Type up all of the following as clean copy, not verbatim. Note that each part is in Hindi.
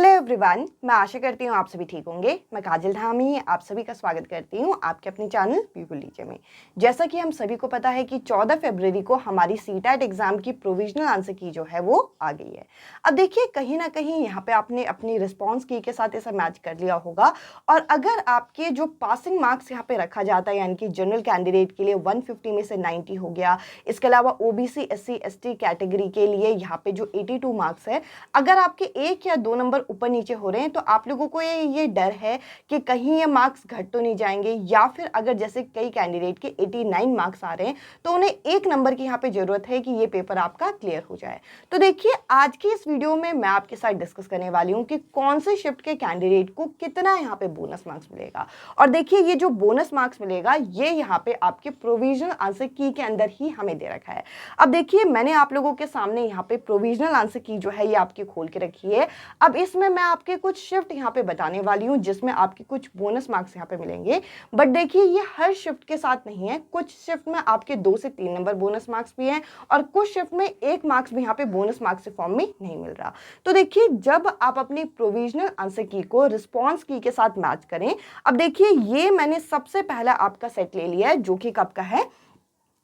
हेलो एवरीवन, मैं आशा करती हूँ आप सभी ठीक होंगे। मैं काजल धामी आप सभी का स्वागत करती हूँ आपके अपने चैनल पीपल टीचर में। जैसा कि हम सभी को पता है कि 14 फरवरी को हमारी सीटेट एग्जाम की प्रोविजनल आंसर की जो है वो आ गई है। अब देखिए कहीं ना कहीं यहाँ पे आपने अपनी रिस्पॉन्स की के साथ ऐसा मैच कर लिया होगा, और अगर आपके जो पासिंग मार्क्स यहाँ पे रखा जाता है यानी कि जनरल कैंडिडेट के लिए 150 में से 90 हो गया, इसके अलावा ओबीसी SC ST कैटेगरी के लिए यहाँ पे जो 82 मार्क्स है, अगर आपके एक या दो नंबर ऊपर नीचे हो रहे हैं तो आप लोगों को ये डर है कि कहीं ये मार्क्स घट तो नहीं जाएंगे, या फिर अगर जैसे कई कैंडिडेट के 89 मार्क्स आ रहे हैं तो उन्हें एक नंबर की यहाँ पे जरूरत है कि ये पेपर आपका क्लियर हो जाए। तो देखिए आज की इस वीडियो में मैं आपके साथ डिस्कस करने वाली हूँ कि कौन से शिफ्ट के कैंडिडेट को कितना यहाँ पे बोनस मार्क्स मिलेगा। और देखिए ये जो बोनस मार्क्स मिलेगा ये यहाँ पे आपके प्रोविजनल आंसर की के अंदर ही हमें दे रखा है। अब देखिए मैंने आप लोगों के सामने यहाँ पे प्रोविजनल आंसर की जो है ये आपकी खोल के रखी है। अब इसमें मैं आपके कुछ शिफ्ट यहाँ पे बताने वाली हूँ जिसमें आपके कुछ बोनस मार्क्स यहाँ पे मिलेंगे। बट देखिए ये हर शिफ्ट के साथ नहीं है, कुछ शिफ्ट में आपके 2 से 3 नंबर बोनस मार्क्स भी हैं और कुछ शिफ्ट में 1 मार्क्स भी यहाँ पे बोनस मार्क्स के फॉर्म में नहीं मिल रहा। तो देखिए जब आप अपनी प्रोविजनल आंसर की को रिस्पॉन्स की के साथ मैच करें, अब देखिए ये मैंने सबसे पहला आपका सेट ले लिया है जो कि कब का है,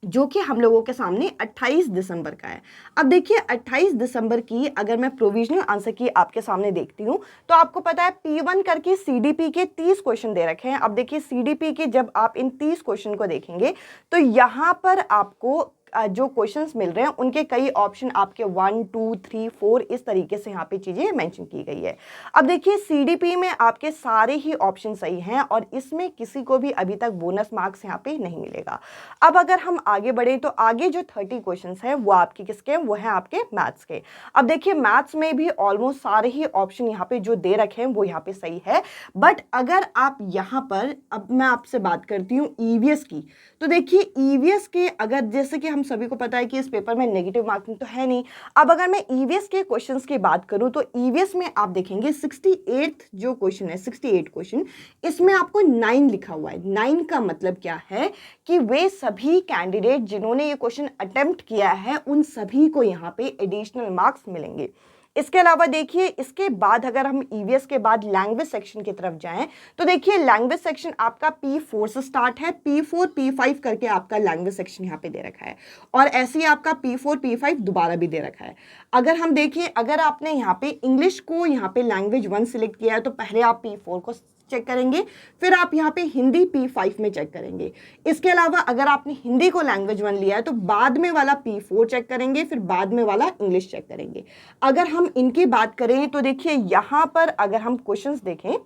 जो कि हम लोगों के सामने 28 दिसंबर का है। अब देखिए 28 दिसंबर की अगर मैं प्रोविजनल आंसर की आपके सामने देखती हूँ तो आपको पता है P1 करके CDP के 30 क्वेश्चन दे रखे हैं। अब देखिए CDP के जब आप इन 30 क्वेश्चन को देखेंगे तो यहाँ पर आपको जो क्वेश्चंस मिल रहे हैं उनके कई ऑप्शन आपके 1 2 3 4 इस तरीके से यहाँ पे चीजें मेंशन की गई है। अब देखिए CDP में आपके सारे ही ऑप्शन सही हैं और इसमें किसी को भी अभी तक बोनस मार्क्स यहाँ पे नहीं मिलेगा। अब अगर हम आगे बढ़े तो आगे जो 30 क्वेश्चंस हैं वो आपके किसके हैं, वो है आपके मैथ्स के। अब देखिए मैथ्स में भी ऑलमोस्ट सारे ही ऑप्शन यहाँ पे जो दे रखे हैं वो यहाँ पे सही है। बट अगर आप यहाँ पर, अब मैं आपसे बात करती हूँ EVS की, तो देखिए EVS के अगर जैसे कि हम सभी को पता है कि इस पेपर में नेगेटिव मार्किंग तो है नहीं। अब अगर मैं EVS के क्वेश्चंस की बात करूं तो EVS में आप देखेंगे 68 जो क्वेश्चन है, 68 क्वेश्चन, इसमें आपको 9 लिखा हुआ है। 9 का मतलब क्या है कि वे सभी कैंडिडेट जिन्होंने ये क्वेश्चन अटेम्प्ट किया है उन सभी को यहाँ पे एडिशनल मार्क्स मिलेंगे। इसके अलावा देखिए इसके बाद अगर हम EVS के बाद लैंग्वेज सेक्शन की तरफ जाएं तो देखिए लैंग्वेज सेक्शन आपका P4 से स्टार्ट है, P4 P5 करके आपका लैंग्वेज सेक्शन यहाँ पे दे रखा है, और ऐसे ही आपका P4 P5 दोबारा भी दे रखा है। अगर हम देखिए अगर आपने यहाँ पे इंग्लिश को यहाँ पे लैंग्वेज 1 सिलेक्ट किया है तो पहले आप P4 को चेक करेंगे, फिर आप यहाँ पे हिंदी P5 में चेक करेंगे। इसके अलावा अगर आपने हिंदी को लैंग्वेज 1 लिया है तो बाद में वाला P4 चेक करेंगे, फिर बाद में वाला इंग्लिश चेक करेंगे। अगर हम इनकी बात करें तो देखिए यहाँ पर अगर हम क्वेश्चंस देखें,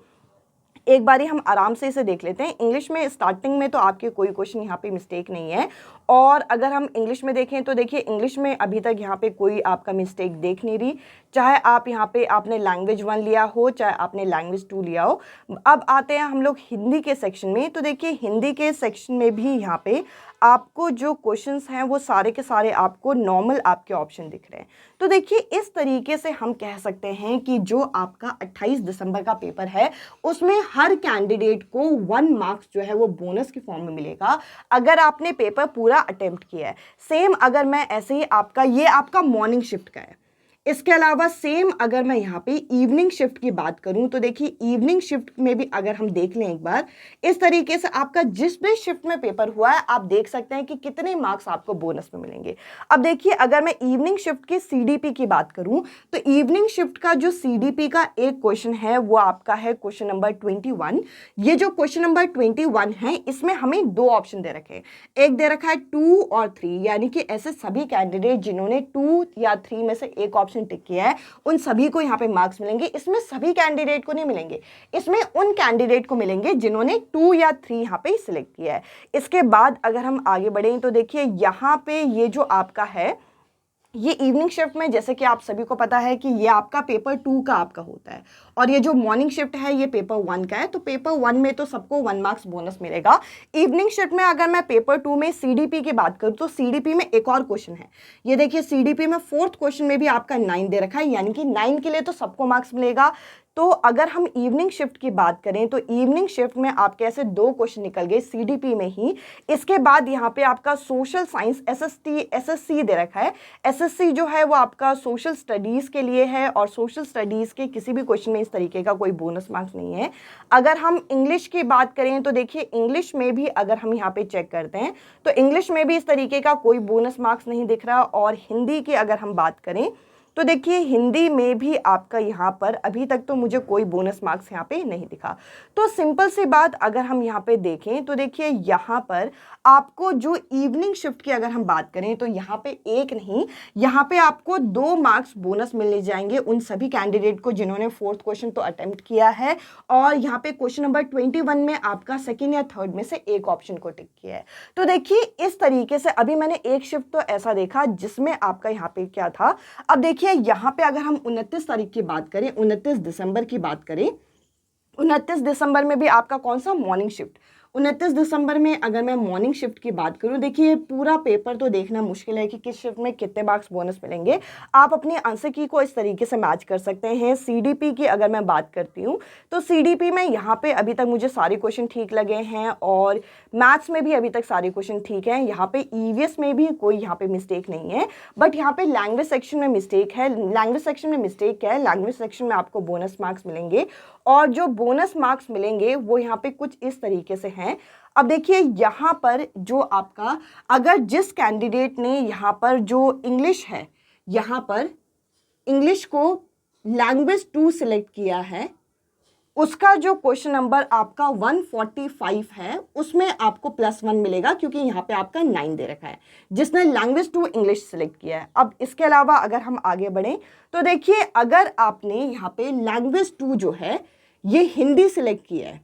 एक बारी हम आराम से इसे देख लेते हैं। इंग्लिश में स्टार्टिंग में तो आपके कोई क्वेश्चन यहाँ पे मिस्टेक नहीं है, और अगर हम इंग्लिश में देखें तो देखिए इंग्लिश में अभी तक यहाँ पे कोई आपका मिस्टेक देख नहीं रही, चाहे आप यहाँ पे आपने लैंग्वेज 1 लिया हो चाहे आपने लैंग्वेज 2 लिया हो। अब आते हैं हम लोग हिंदी के सेक्शन में, तो देखिए हिंदी के सेक्शन में भी यहाँ पे आपको जो क्वेश्चंस हैं वो सारे के सारे आपको नॉर्मल आपके ऑप्शन दिख रहे हैं। तो देखिए इस तरीके से हम कह सकते हैं कि जो आपका 28 दिसंबर का पेपर है उसमें हर कैंडिडेट को 1 मार्क्स जो है वो बोनस के फॉर्म में मिलेगा अगर आपने पेपर पूरा अटेम्प्ट किया है। सेम अगर मैं ऐसे ही आपका, ये आपका मॉर्निंग शिफ्ट का है। इसके अलावा सेम अगर मैं यहाँ पे इवनिंग शिफ्ट की बात करूं तो देखिए इवनिंग शिफ्ट में भी अगर हम देख लें एक बार, इस तरीके से आपका जिस भी शिफ्ट में पेपर हुआ है आप देख सकते हैं कि कितने मार्क्स आपको बोनस में मिलेंगे। अब देखिए अगर मैं इवनिंग शिफ्ट के CDP की बात करूं तो इवनिंग शिफ्ट का जो CDP का एक क्वेश्चन है वो आपका है क्वेश्चन नंबर 21। ये जो क्वेश्चन नंबर 21 है इसमें हमें 2 ऑप्शन दे रखे हैं, एक दे रखा है 2 और 3, यानी कि ऐसे सभी कैंडिडेट जिन्होंने 2 या 3 में से एक ऑप्शन टिक किया है उन सभी को यहाँ पे मार्क्स मिलेंगे। इसमें सभी कैंडिडेट को नहीं मिलेंगे, इसमें उन कैंडिडेट को मिलेंगे जिन्होंने 2 या 3 यहाँ पे सिलेक्ट किया है। इसके बाद अगर हम आगे बढ़ें तो देखिए यहाँ पे ये जो आपका है ये इवनिंग शिफ्ट में, जैसे कि आप सभी को पता है कि ये आपका पेपर 2 का आपका होता है, और ये जो मॉर्निंग शिफ्ट है ये पेपर 1 का है। तो पेपर 1 में तो सबको 1 मार्क्स बोनस मिलेगा। इवनिंग शिफ्ट में अगर मैं पेपर 2 में CDP की बात करूँ तो CDP में एक और क्वेश्चन है, ये देखिए CDP में 4th क्वेश्चन में भी आपका 9 दे रखा है, यानी कि 9 के लिए तो सबको मार्क्स मिलेगा। तो अगर हम इवनिंग शिफ्ट की बात करें तो इवनिंग शिफ्ट में आपके ऐसे 2 क्वेश्चन निकल गए सीडीपी में ही। इसके बाद यहाँ पे आपका सोशल साइंस एसएससी दे रखा है। एसएससी जो है वो आपका सोशल स्टडीज के लिए है और सोशल स्टडीज के किसी भी क्वेश्चन में इस तरीके का कोई बोनस मार्क्स नहीं है। अगर हम इंग्लिश की बात करें तो देखिए इंग्लिश में भी अगर हम यहाँ पे चेक करते हैं तो इंग्लिश में भी इस तरीके का कोई बोनस मार्क्स नहीं दिख रहा। और हिंदी की अगर हम बात करें तो देखिए हिंदी में भी आपका यहाँ पर अभी तक तो मुझे कोई बोनस मार्क्स यहाँ पे नहीं दिखा। तो सिंपल सी बात अगर हम यहाँ पे देखें तो देखिए यहाँ पर आपको जो इवनिंग शिफ्ट की अगर हम बात करें तो यहाँ पे एक नहीं, यहाँ पे आपको 2 मार्क्स बोनस मिलने जाएंगे उन सभी कैंडिडेट को जिन्होंने 4th क्वेश्चन तो अटेम्प्ट किया है और यहाँ पे क्वेश्चन नंबर 21 में आपका 2nd या 3rd में से एक ऑप्शन को टिक किया है। तो देखिए इस तरीके से अभी मैंने एक शिफ्ट तो ऐसा देखा जिसमें आपका यहाँ पे क्या था। अब देखिए यहाँ पे अगर हम 29 तारीख की बात करें, 29 दिसंबर की बात करें, 29 दिसंबर में भी आपका कौन सा मॉर्निंग शिफ्ट, 29 दिसंबर में अगर मैं मॉर्निंग शिफ्ट की बात करूं, देखिए पूरा पेपर तो देखना मुश्किल है कि किस शिफ्ट में कितने मार्क्स बोनस मिलेंगे। आप अपनी आंसर की को इस तरीके से मैच कर सकते हैं। सीडीपी की अगर मैं बात करती हूं तो सीडीपी में यहाँ पे अभी तक मुझे सारे क्वेश्चन ठीक लगे हैं और मैथ्स में भी अभी तक सारे क्वेश्चन ठीक हैं। यहाँ पे ईवीएस में भी कोई यहाँ पे मिस्टेक नहीं है, बट यहाँ पे लैंग्वेज सेक्शन में मिस्टेक है। लैंग्वेज सेक्शन में मिस्टेक क्या है, लैंग्वेज सेक्शन में आपको बोनस मार्क्स मिलेंगे और जो बोनस मार्क्स मिलेंगे वो यहाँ पे कुछ इस तरीके से हैं। अब देखिए यहाँ पर जो आपका अगर जिस कैंडिडेट ने यहाँ पर जो इंग्लिश है, यहाँ पर इंग्लिश को लैंग्वेज 2 सिलेक्ट किया है, उसका जो क्वेश्चन नंबर आपका 145 है उसमें आपको +1 मिलेगा क्योंकि यहाँ पे आपका 9 दे रखा है जिसने लैंग्वेज 2 इंग्लिश सिलेक्ट किया है। अब इसके अलावा अगर हम आगे बढ़ें तो देखिए अगर आपने यहाँ पे लैंग्वेज 2 जो है ये हिंदी सिलेक्ट किया है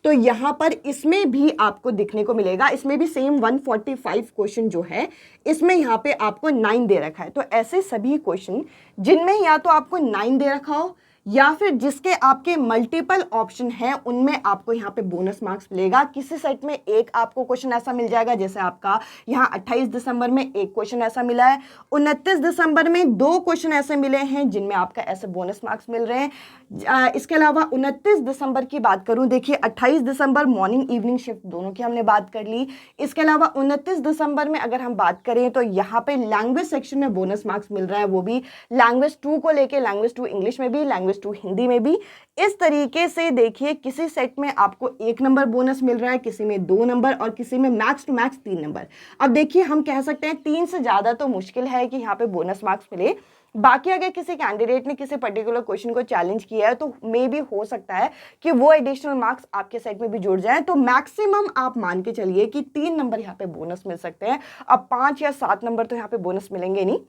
तो यहाँ पर इसमें भी आपको दिखने को मिलेगा, इसमें भी सेम 145 क्वेश्चन जो है इसमें यहाँ पे आपको 9 दे रखा है। तो ऐसे सभी क्वेश्चन जिनमें या तो आपको 9 दे रखा हो या फिर जिसके आपके मल्टीपल ऑप्शन हैं उनमें आपको यहाँ पे बोनस मार्क्स मिलेगा। किसी सेट में एक आपको क्वेश्चन ऐसा मिल जाएगा, जैसे आपका यहाँ 28 दिसंबर में एक क्वेश्चन ऐसा मिला है, 29 दिसंबर में 2 क्वेश्चन ऐसे मिले हैं जिनमें आपका ऐसे बोनस मार्क्स मिल रहे हैं। इसके अलावा 29 दिसंबर की बात करूँ, देखिए 28 दिसंबर मॉर्निंग इवनिंग शिफ्ट दोनों की हमने बात कर ली। इसके अलावा 29 दिसंबर में अगर हम बात करें तो यहाँ पे लैंग्वेज सेक्शन में बोनस मार्क्स मिल रहा है, वो भी लैंग्वेज 2 को लेके, लैंग्वेज 2 इंग्लिश में भी, लैंग्वेज 2 हिंदी में भी। इस तरीके से देखिए किसी सेट में आपको 1 नंबर बोनस मिल रहा है, किसी में 2 नंबर और किसी में मैक्स टू मैक्स 3 नंबर। अब देखिए हम कह सकते हैं 3 से ज़्यादा तो मुश्किल है कि यहाँ पे बोनस मार्क्स मिले। बाकी अगर किसी कैंडिडेट ने किसी पर्टिकुलर क्वेश्चन को चैलेंज किया है तो मे भी हो सकता है कि वो एडिशनल मार्क्स आपके सेट में भी जुड़ जाएं। तो मैक्सिमम आप मान के चलिए कि 3 नंबर यहाँ पे बोनस मिल सकते हैं। अब 5 या 7 नंबर तो यहाँ पे बोनस मिलेंगे नहीं।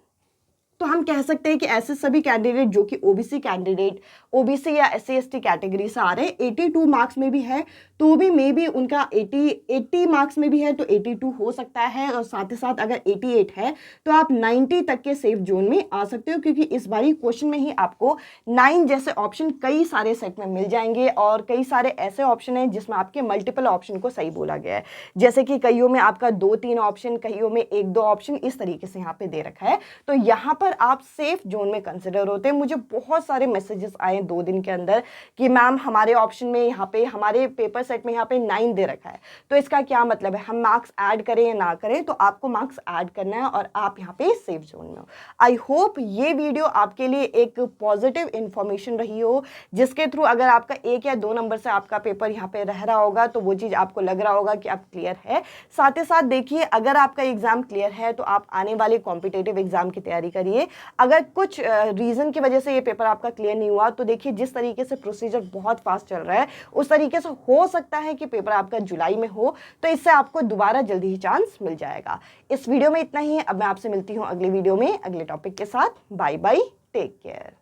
तो हम कह सकते हैं कि ऐसे सभी कैंडिडेट जो कि ओबीसी कैंडिडेट, ओबीसी या एससी एसटी कैटेगरी से आ रहे हैं, 82 मार्क्स में भी है तो भी मे बी उनका 80 मार्क्स में भी है तो 82 हो सकता है, और साथ ही साथ अगर 88 है तो आप 90 तक के सेफ जोन में आ सकते हो, क्योंकि इस बारी क्वेश्चन में ही आपको 9 जैसे ऑप्शन कई सारे सेट में मिल जाएंगे और कई सारे ऐसे ऑप्शन हैं जिसमें आपके मल्टीपल ऑप्शन को सही बोला गया है, जैसे कि कईयों में आपका 2-3 ऑप्शन, कईयों में 1-2 ऑप्शन, इस तरीके से यहाँ पे दे रखा है। तो यहाँ पर आप सेफ जोन में कंसिडर होते हैं। मुझे बहुत सारे मैसेजेस आए 2 दिन के अंदर कि मैम हमारे ऑप्शन में यहाँ पे, हमारे पेपर सेट में यहाँ पे 9 दे रखा है, तो इसका क्या मतलब है, हम मार्क्स ऐड करें या ना करें? तो आपको मार्क्स ऐड करना है और आप यहाँ पे सेफ जोन में हो। आई होप ये वीडियो आपके लिए एक पॉजिटिव इंफॉर्मेशन रही हो, जिसके थ्रू अगर आपका 1 या 2 नंबर से आपका पेपर यहाँ पे रह रहा होगा तो वो चीज़ आपको लग रहा होगा कि आप क्लियर है। साथ ही साथ देखिए, अगर आपका एग्जाम क्लियर है तो आप आने वाले कॉम्पिटेटिव एग्जाम की तैयारी करिए। अगर कुछ रीज़न की वजह से ये पेपर आपका क्लियर नहीं हुआ तो देखिए जिस तरीके से प्रोसीजर बहुत फास्ट चल रहा है उस तरीके से हो सकता है कि पेपर आपका जुलाई में हो, तो इससे आपको दोबारा जल्दी ही चांस मिल जाएगा। इस वीडियो में इतना ही। अब मैं आपसे मिलती हूँ अगले वीडियो में अगले टॉपिक के साथ। Bye bye, take care.